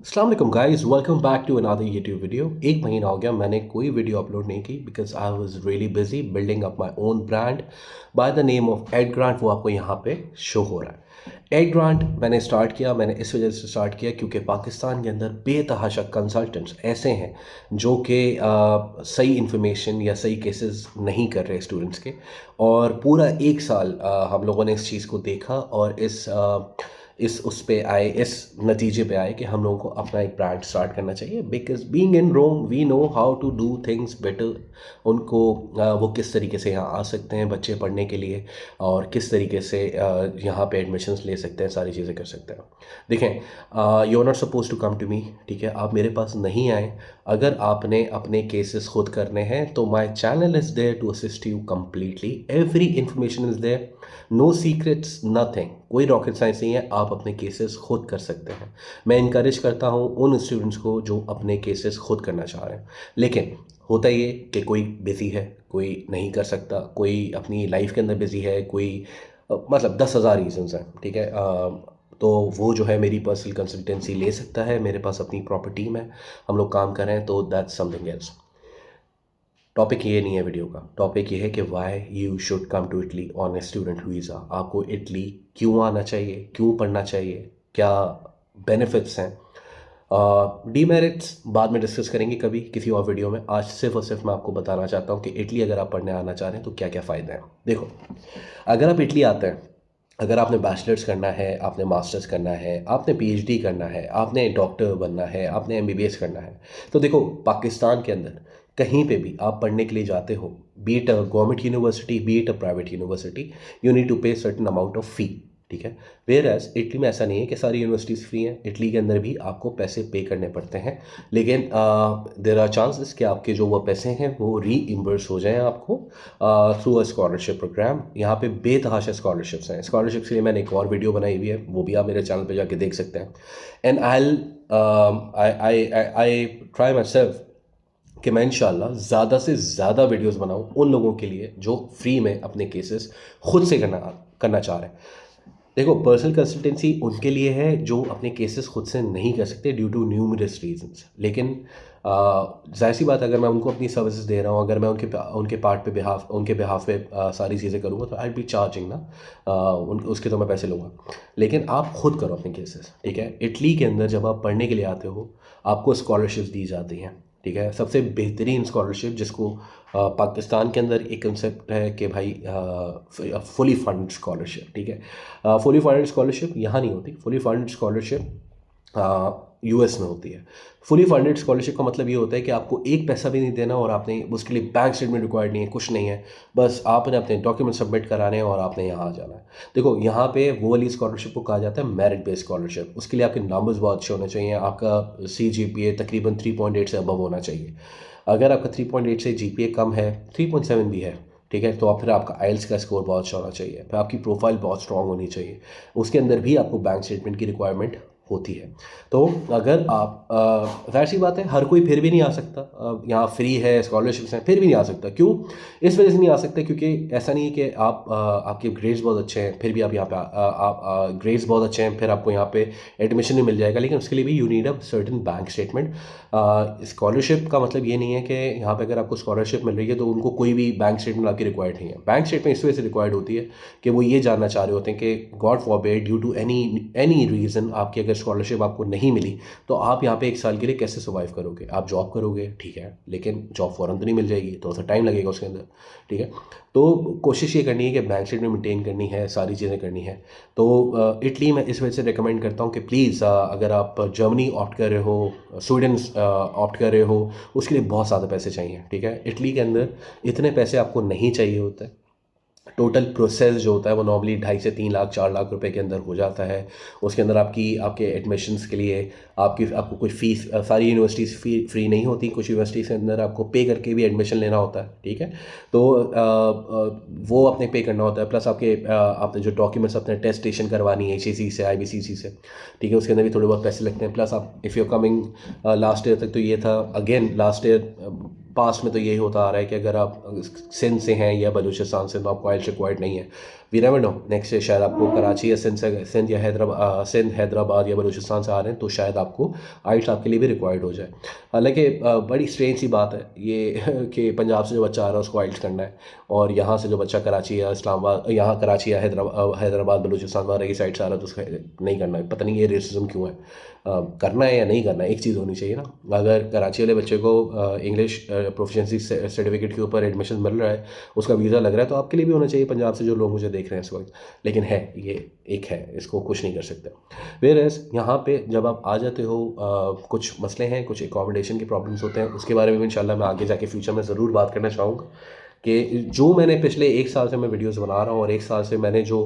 अस्सलाम वालेकुम guys, welcome back to another YouTube video. एक महीना हो गया मैंने कोई वीडियो अपलोड नहीं की because I was really busy building up my own brand by the name of Ed Grant. वो आपको यहाँ पे शो हो रहा है। एड ग्रांट मैंने इस वजह से स्टार्ट किया क्योंकि पाकिस्तान के अंदर बेतहाशा कंसल्टेंट्स ऐसे हैं जो कि सही इन्फॉर्मेशन या सही केसेस नहीं कर रहे स्टूडेंट्स के। और पूरा एक साल हम लोगों ने इस चीज़ को देखा और इस उस पे आए, इस नतीजे पे आए कि हम लोगों को अपना एक ब्रांड स्टार्ट करना चाहिए because being in Rome we know how to do things better. उनको वो किस तरीके से यहाँ आ सकते हैं बच्चे पढ़ने के लिए और किस तरीके से यहाँ पे एडमिशन्स ले सकते हैं, सारी चीज़ें कर सकते हैं। देखें, you are not suppose to come to me, ठीक है? आप मेरे पास नहीं आए। अगर आपने अपने केसेस खुद करने हैं तो my channel is there to assist you completely. Every information is there, no secrets, nothing. कोई रॉकेट साइंस नहीं है, आप अपने केसेस खुद कर सकते हैं। मैं इनकरेज करता हूँ उन स्टूडेंट्स को जो अपने केसेस खुद करना चाह रहे हैं। लेकिन होता ये कि कोई बिज़ी है, कोई नहीं कर सकता, कोई अपनी लाइफ के अंदर बिज़ी है, कोई मतलब 10,000 रीजंस हैं, ठीक है? तो वो जो है मेरी पर्सनल कंसल्टेंसी ले सकता है। मेरे पास अपनी प्रॉपर टीम है, हम लोग काम कर रहे हैं, तो दैट्स समथिंग एल्स। टॉपिक ये नहीं है वीडियो का। टॉपिक ये है कि why you should come to Italy on a student visa. आपको इटली क्यों आना चाहिए, क्यों पढ़ना चाहिए, क्या बेनिफिट्स हैं। डीमेरिट्स बाद में डिस्कस करेंगे कभी किसी और वीडियो में। आज सिर्फ और सिर्फ मैं आपको बताना चाहता हूँ कि इटली अगर आप पढ़ने आना चाह रहे हैं तो क्या क्या फ़ायदे हैं। देखो, अगर आप इटली आते हैं, अगर आपने बैचलर्स करना है, आपने मास्टर्स करना है, आपने पीएचडी करना है, आपने डॉक्टर बनना है, आपने एमबीबीएस करना है, तो देखो पाकिस्तान के अंदर कहीं पे भी आप पढ़ने के लिए जाते हो, be it a government university, be it a private university, you need to pay certain amount of fee, ठीक है? वेयर एज इटली में ऐसा नहीं है कि सारी यूनिवर्सिटीज़ फ्री हैं। इटली के अंदर भी आपको पैसे पे करने पड़ते हैं, लेकिन देर आर चांसेस कि आपके जो वो पैसे हैं वो रीइम्बर्स हो जाएं आपको थ्रू अ स्कॉलरशिप प्रोग्राम। यहाँ पे बेतहाशा स्कॉलरशिप्स हैं। स्कॉलरशिप के लिए मैंने एक और वीडियो बनाई हुई है, वो भी आप मेरे चैनल पे जाके देख सकते हैं। And I try my self कि मैं इंशाल्लाह ज़्यादा से ज़्यादा वीडियोस बनाऊं उन लोगों के लिए जो फ्री में अपने केसेस खुद से करना करना चाह रहे हैं। देखो, पर्सनल कंसल्टेंसी उनके लिए है जो अपने केसेस खुद से नहीं कर सकते ड्यू टू न्यूमरस रीजंस। लेकिन जाहिर सी बात, अगर मैं उनको अपनी सर्विसेज दे रहा हूँ, अगर मैं उनके बिहाफ पे सारी चीज़ें करूँगा तो आई बी चार्जिंग ना, उसके तो मैं पैसे लूँगा। लेकिन आप खुद करो अपने केसेस, ठीक है? इटली के अंदर जब आप पढ़ने के लिए आते हो आपको स्कॉलरशिप्स दी जाती हैं, ठीक है? सबसे बेहतरीन स्कॉलरशिप जिसको पाकिस्तान के अंदर एक कंसेप्ट है कि भाई फुली फंड स्कॉलरशिप, ठीक है? फुली फंडेड स्कॉलरशिप यहाँ नहीं होती। फुली फंडेड स्कॉलरशिप यूएस में होती है। फुली फंडेड स्कॉलरशिप का मतलब ये होता है कि आपको एक पैसा भी नहीं देना और आपने उसके लिए बैंक स्टेटमेंट रिक्वायर्ड नहीं है, कुछ नहीं है। बस आपने अपने डॉक्यूमेंट सबमिट कराने हैं और आपने यहाँ आ जाना है। देखो, यहाँ पे वो वाली स्कॉलरशिप को कहा जाता है मेरिट बेस्ड स्कॉलरशिप। उसके लिए आपके नंबर्स बहुत अच्छे होने चाहिए, आपका CGPA तकरीबन 3.8 से अबव होना चाहिए। अगर आपका 3.8 से GPA कम है, 3.7 भी है, ठीक है, तो आप फिर आपका आइल्स का स्कोर बहुत अच्छा होना चाहिए, फिर आपकी प्रोफाइल बहुत स्ट्रांग होनी चाहिए। उसके अंदर भी आपको बैंक स्टेटमेंट की रिक्वायरमेंट होती है। तो अगर आप ज़ाहिर सी बात है हर कोई फिर भी नहीं आ सकता। यहाँ फ्री है, स्कॉलरशिप्स हैं, फिर भी नहीं आ सकता। क्यों? इस वजह से नहीं आ सकता क्योंकि ऐसा नहीं है कि आपके ग्रेड्स बहुत अच्छे हैं फिर भी आप यहाँ पे आप ग्रेड्स बहुत अच्छे हैं फिर आपको यहाँ पे एडमिशन भी मिल जाएगा। लेकिन उसके लिए भी you need a certain bank statement. Scholarship का मतलब ये नहीं है कि यहाँ पे अगर आपको स्कॉलरशिप मिल रही है तो उनको कोई भी बैंक स्टेटमेंट आपकी रिक्वायर्ड नहीं है। बैंक स्टेटमेंट इस वजह से रिक्वायर्ड होती है कि वो ये जानना चाह रहे होते हैं कि God forbid due to any reason आपकी अगर स्कॉलरशिप आपको नहीं मिली तो आप यहाँ पे एक साल के लिए कैसे सर्वाइव करोगे। आप जॉब करोगे, ठीक है, लेकिन जॉब फ़ौरन तो नहीं मिल जाएगी, थोड़ा सा टाइम लगेगा उसके अंदर, ठीक है? तो कोशिश ये करनी है कि बैंक स्टेटमेंट मेंटेन करनी है, सारी चीज़ें करनी है। तो इटली मैं इस वजह से रिकमेंड करता हूँ कि प्लीज़ अगर आप जर्मनी ऑप्ट कर रहे हो, स्वीडन ऑप्ट कर रहे हो, उसके लिए बहुत ज़्यादा पैसे चाहिए, ठीक है? इटली के अंदर इतने पैसे आपको नहीं चाहिए होते हैं। टोटल प्रोसेस जो होता है वो नॉर्मली 2.5 से 3 लाख 4 लाख रुपए के अंदर हो जाता है। उसके अंदर आपके एडमिशन्स के लिए आपको कोई फ़ीस, सारी यूनिवर्सिटीज़ फ्री नहीं होती, कुछ यूनिवर्सिटीज़ के अंदर आपको पे करके भी एडमिशन लेना होता है, ठीक है? तो वो अपने पे करना होता है। प्लस आपने जो डॉक्यूमेंट्स अपने टेस्टेशन करवानी है HAC से, IBCC से, ठीक है, उसके अंदर भी थोड़े बहुत पैसे लगते हैं। प्लस आप if you coming last year तक तो ये था, अगेन लास्ट ईयर पास्ट में तो यही होता आ रहा है कि अगर आप सिंध से हैं या बलूचिस्तान से तो आपको आइल्स रिक्वायर्ड नहीं है। वी नेवर नो, नेक्स्ट से शायद आपको कराची या सिंध या हैदराबाद या बलूचिस्तान से आ रहे हैं तो शायद आपको आइल्स आपके लिए भी रिक्वायर्ड हो जाए। हालांकि बड़ी स्ट्रेंज सी बात है ये कि पंजाब से जो बच्चा आ रहा है उसको आइल्स करना है, और यहाँ से जो बच्चा कराची या इस्लामाबाद, यहाँ कराची या हैदराबाद बलूचिस्तान वगैरह की साइड से आ रहा है तो उसका नहीं करना है। पता नहीं ये रेसिज्म क्यों है। करना है या नहीं करना है, एक चीज़ होनी चाहिए ना। अगर कराची वाले बच्चे को इंग्लिश प्रोफिशिएंसी सर्टिफिकेट के ऊपर एडमिशन मिल रहा है, उसका वीज़ा लग रहा है, तो आपके लिए भी होना चाहिए, पंजाब से जो लोग मुझे देख रहे हैं इस वक्त। लेकिन है ये एक है, इसको कुछ नहीं कर सकते। वेयरएज़ यहाँ पे जब आप आ जाते हो कुछ मसले हैं, कुछ एकोमोडेशन के प्रॉब्लम्स होते हैं, उसके बारे में भी इंशाल्लाह मैं आगे जाके फ्यूचर में ज़रूर बात करना चाहूँगा कि जो मैंने पिछले 1 साल से मैं वीडियोस बना रहा हूँ और 1 साल से मैंने जो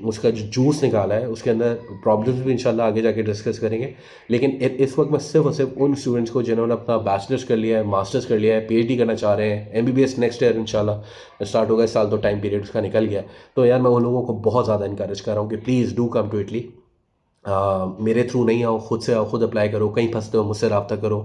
उसका जो जूस निकाला है उसके अंदर प्रॉब्लम्स भी इंशाल्लाह आगे जाके डिस्कस करेंगे। लेकिन इस वक्त मैं सिर्फ और सिर्फ उन स्टूडेंट्स को जिन्होंने अपना बैचलर्स कर लिया है, मास्टर्स कर लिया है, पीएचडी करना चाह रहे हैं, एमबीबीएस नेक्स्ट ईयर इंशाल्लाह स्टार्ट होगा, इस साल तो टाइम पीरियड उसका निकल गया, तो यार मैं उन लोगों को बहुत ज़्यादा इंकरेज कर रहा हूँ कि please do come to Italy. मेरे थ्रू नहीं आओ, खुद से आओ, खुद अप्लाई करो, कहीं फंसते हो मुझसे रब्ता करो।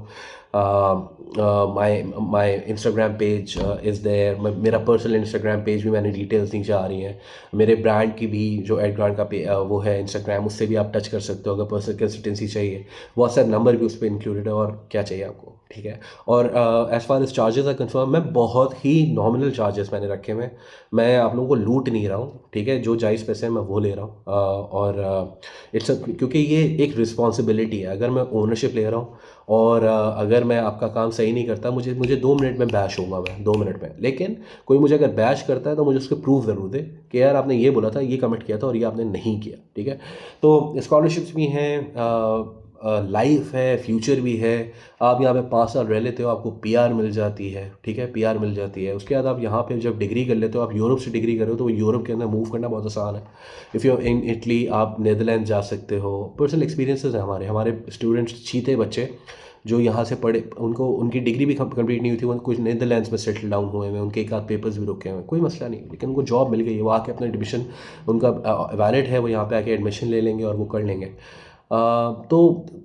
My Instagram page is there, मेरा पर्सनल इंस्टाग्राम पेज भी मैंने डिटेल्स नीचे आ रही हैं। मेरे ब्रांड की भी जो एड ब्रांड का वो है इंस्टाग्राम, उससे भी आप टच कर सकते हो अगर पर्सनल कंसल्टेंसी चाहिए। व्हाट्सएप नंबर भी उस पर इंक्लूडेड है, और क्या चाहिए आपको, ठीक है। और as far as charges are confirm, मैं बहुत ही नॉमिनल चार्जेस मैंने रखे हुए हैं। मैं आप लोगों को लूट नहीं रहा हूँ, ठीक है, जो जायज़ पैसे हैं मैं वो ले रहा हूँ। और इट्स क्योंकि ये एक रिस्पॉन्सिबिलिटी है। अगर मैं ओनरशिप ले रहा हूँ और अगर मैं आपका काम सही नहीं करता, मुझे 2 मिनट में बैश होऊंगा, मैं 2 मिनट में। लेकिन कोई मुझे अगर बैश करता है तो मुझे उसके प्रूफ ज़रूर दे कि यार आपने ये बोला था, ये कमिट किया था और ये आपने नहीं किया, ठीक है। तो स्कॉलरशिप्स भी हैं, लाइफ है, फ्यूचर भी है। आप यहाँ पे 5 साल रह लेते हो, आपको पीआर मिल जाती है, ठीक है, पीआर मिल जाती है। उसके बाद आप यहाँ पे जब डिग्री कर लेते हो, आप यूरोप से डिग्री कर रहे हो, तो यूरोप के अंदर मूव करना बहुत आसान है। इफ़ यू इन इटली, आप नीदरलैंड जा सकते हो। पर्सनल एक्सपीरियंसेस हैं हमारे स्टूडेंट्स चीते बच्चे जो यहाँ से पढ़े, उनको उनकी डिग्री भी कंप्लीट नहीं हुई थी, वो कुछ नीदरलैंड्स में सेटल डाउन हुए हैं, उनके एक आध पेपर्स भी रुके हुए हैं, कोई मसला नहीं, लेकिन उनको जॉब मिल गई है, वो आके अपना एडमिशन, उनका वैलिड है, वो यहाँ पे आके एडमिशन ले लेंगे और वो कर लेंगे। तो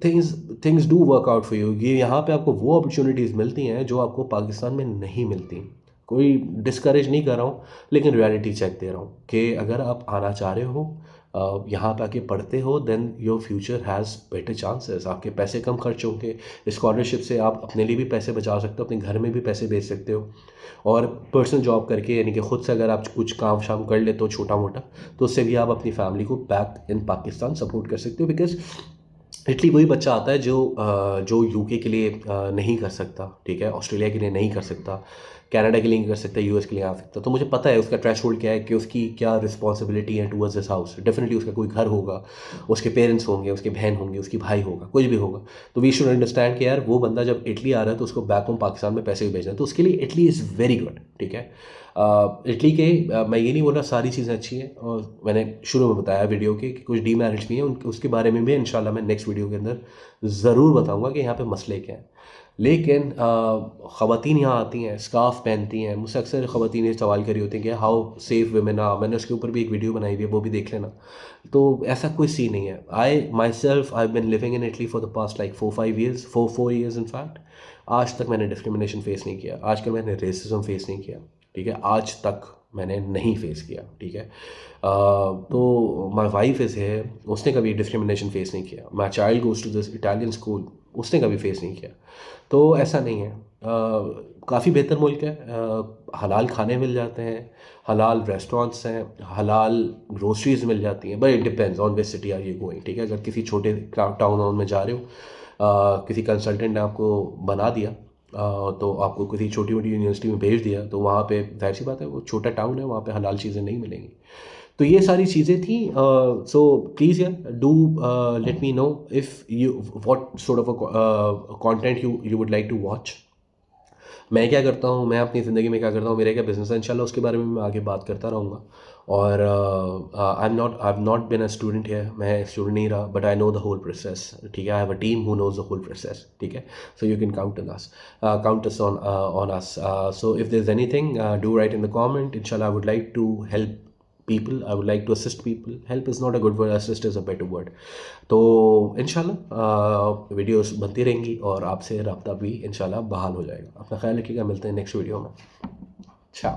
things do work out for you. ये यहाँ पे आपको वो अपॉर्चुनिटीज़ मिलती हैं जो आपको पाकिस्तान में नहीं मिलती। कोई डिस्करेज नहीं कर रहा हूँ, लेकिन रियलिटी चेक दे रहा हूँ कि अगर आप आना चाह रहे हो, यहाँ पे आके पढ़ते हो, then your future has better chances. आपके पैसे कम खर्च होंगे, स्कॉलरशिप से आप अपने लिए भी पैसे बचा सकते हो, अपने घर में भी पैसे भेज सकते हो। और पर्सनल जॉब करके, यानी कि ख़ुद से अगर आप कुछ काम शाम कर लेते हो छोटा मोटा, तो उससे भी आप अपनी फैमिली को बैक इन पाकिस्तान सपोर्ट कर सकते हो। बिकॉज इटली वही बच्चा आता है जो यूके के लिए नहीं कर सकता, ठीक है, ऑस्ट्रेलिया के लिए नहीं कर सकता, कनाडा के लिए नहीं कर सकता, यूएस के लिए आ सकता। तो मुझे पता है उसका थ्रेशोल्ड क्या है, कि उसकी क्या रिस्पॉन्सिबिलिटी है टूवर्ड्स दिस हाउस। डेफिनेटली उसका कोई घर होगा, उसके पेरेंट्स होंगे, उसके बहन होंगे, उसकी भाई होगा, कुछ भी होगा। तो वी शुड अंडरस्टैंड कि यार वो बंदा जब इटली आ रहा है तो उसको बैक होम पाकिस्तान में पैसे भी भेजना है, तो उसके लिए इटली इज़ वेरी गुड, ठीक है। इटली के मैं ये नहीं बोल रहा सारी चीज़ें अच्छी हैं, और मैंने शुरू में बताया वीडियो के कि कुछ डीमेरिट्स भी हैं, उसके बारे में भी इंशाल्लाह मैं नेक्स्ट वीडियो के अंदर ज़रूर बताऊंगा कि यहाँ पे मसले क्या हैं। लेकिन ख़वातीन यहाँ आती हैं, स्कार्फ पहनती हैं, मुझसे अक्सर ख़वातीन ये सवाल करी होती हैं कि हाउ सेफ वुमेन आर। मैंने उसके ऊपर भी एक वीडियो बनाई हुई है, वो भी देख लेना। तो ऐसा कोई सीन नहीं है। I myself I been living in Italy for the past like 4-5 years, 4 years in fact. आज तक मैंने डिस्क्रिमिनेशन फेस नहीं किया, आज तक मैंने रेसिज्म फेस नहीं किया, ठीक है, आज तक मैंने नहीं फेस किया, ठीक है। तो माई वाइफ इज़ है, उसने कभी डिस्क्रिमिनेशन फेस नहीं किया। My child goes to this Italian school, उसने कभी फेस नहीं किया। तो ऐसा नहीं है। काफ़ी बेहतर मुल्क है। हलाल खाने मिल जाते हैं, हलाल रेस्टोरेंट्स हैं, हलाल ग्रोसरीज मिल जाती हैं, but it depends on which city are you going, ठीक है। अगर किसी छोटे टाउन में जा रहे हो, किसी कंसल्टेंट ने आपको बना दिया, तो आपको किसी छोटी मोटी यूनिवर्सिटी में भेज दिया, तो वहाँ पे जाहिर सी बात है वो छोटा टाउन है, वहाँ पे हलाल चीज़ें नहीं मिलेंगी। तो ये सारी चीज़ें थी। सो प्लीज़ यार do let me know if you what sort of content you would like to watch. मैं क्या करता हूँ, मैं अपनी ज़िंदगी में क्या करता हूँ, मेरा क्या बिज़नेस है, इंशाल्लाह उसके बारे में मैं आगे बात करता रहूँगा। और I am not been a student है, मैं स्टूडेंट नहीं रहा, but I know the whole process, ठीक है। I have a team who knows the whole process, ठीक है। So you can count us on us. So if there is anything, do write in the comment. इंशाल्लाह I would like to help people, I would like to assist people. Help is not a good word, assist is a better word. तो इंशाल्लाह videos बनती रहेंगी और आपसे रब्ता भी इंशाल्लाह बहाल हो जाएगा। अपना ख्याल रखिएगा, मिलते हैं नेक्स्ट वीडियो में। अच्छा।